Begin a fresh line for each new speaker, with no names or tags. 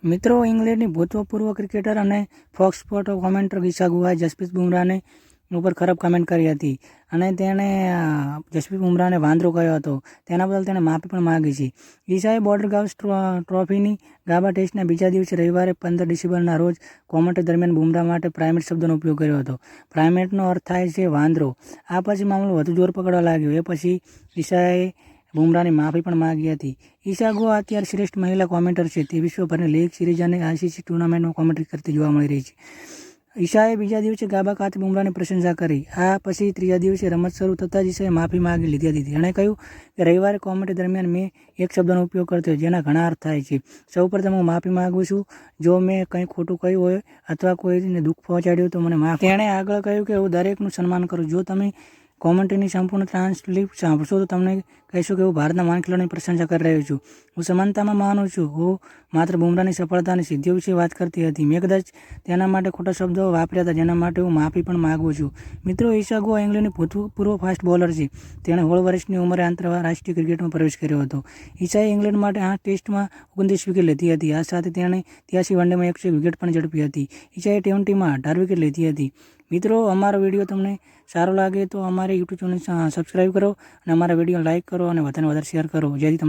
મિત્રો, ઇંગ્લેન્ડની ભૂતપૂર્વ ક્રિકેટર અને ફોક્સ સ્પોર્ટ કોમેન્ટર ઈશા ગુહાએ જસપ્રીત બુમરાહને ઉપર ખરાબ કમેન્ટ કરી હતી અને તેણે જસપ્રીત બુમરાહને વાંદરો કહ્યો હતો. તેના બદલ તેણે માફી પણ માગી છે. ઈશાએ બોર્ડર ગાવસ્કર ટ્રોફીની ગાબા ટેસ્ટના બીજા દિવસે રવિવારે 15 ડિસેમ્બરના રોજ કોમેન્ટ દરમિયાન બુમરાહ માટે પ્રાઇમેટ શબ્દનો ઉપયોગ કર્યો હતો. પ્રાઇમેટનો અર્થ થાય છે વાંદરો. આ પછી મામલો વધુ જોર પકડવા લાગ્યો. એ પછી ઈશાએ બુમરાહની માફી પણ માગી હતી. ઈશા ગુહા અત્યારે શ્રેષ્ઠ મહિલા કોમેન્ટર છે. તે વિશ્વભરની લીગ સિરીઝ અને આઈસીસી ટૂર્નામેન્ટમાં કોમેન્ટ્રી કરતી જોવા મળી રહી છે. ઈશાએ બીજા દિવસે ગાબા ખાતે બુમરાહની પ્રશંસા કરી. આ પછી ત્રીજા દિવસે રમત શરૂ થતાં જ ઈશાએ માફી માગી લીધી હતી. તેણે કહ્યું કે રવિવારે કોમેન્ટ દરમિયાન મેં એક શબ્દનો ઉપયોગ કર્યો જેના ઘણા અર્થ થાય છે. સૌપ્રથમ હું માફી માગું છું જો મેં કંઈ ખોટું કહ્યું હોય અથવા કોઈને દુઃખ પહોંચાડ્યું તો મને માફ. તેણે આગળ કહ્યું કે હું દરેકનું સન્માન કરું. જો તમે કોમેન્ટરીની સંપૂર્ણ ટ્રાન્સક્રિપ્ટ સાંભળશો તો તમને કહેશો કે હું ભારતના મહાન ખેલાડીની પ્રશંસા કરી રહ્યો છું. હું સમાનતામાં માનું છું. હું માત્ર બુમરાહની સફળતા અને સિદ્ધિઓ વિશે વાત કરતી હતી. મેં કદાચ તેના માટે ખોટા શબ્દો વાપર્યા હતા જેના માટે હું માફી પણ માગું છું. મિત્રો, ઈશા ગુહા ઇંગ્લેન્ડની ભૂતપૂર્વ ફાસ્ટ બોલર છે. તેણે 16 વર્ષની ઉંમરે આંતરરાષ્ટ્રીય ક્રિકેટમાં પ્રવેશ કર્યો હતો. ઈશાએ ઇંગ્લેન્ડ માટે 8 ટેસ્ટમાં 29 વિકેટ લીધી હતી. આ સાથે તેણે 83 વનડેમાં 101 વિકેટ પણ ઝડપી હતી. ઈશાએ T20માં 18 વિકેટ લીધી હતી. મિત્રો, અમારો વિડીયો તમને સારો લાગે તો અમારી યુટ્યુબ ચેનલ સબસ્ક્રાઈબ કરો અને અમારા વિડીયો લાઇક કરો અને વધારે શેર કરો જેથી તમને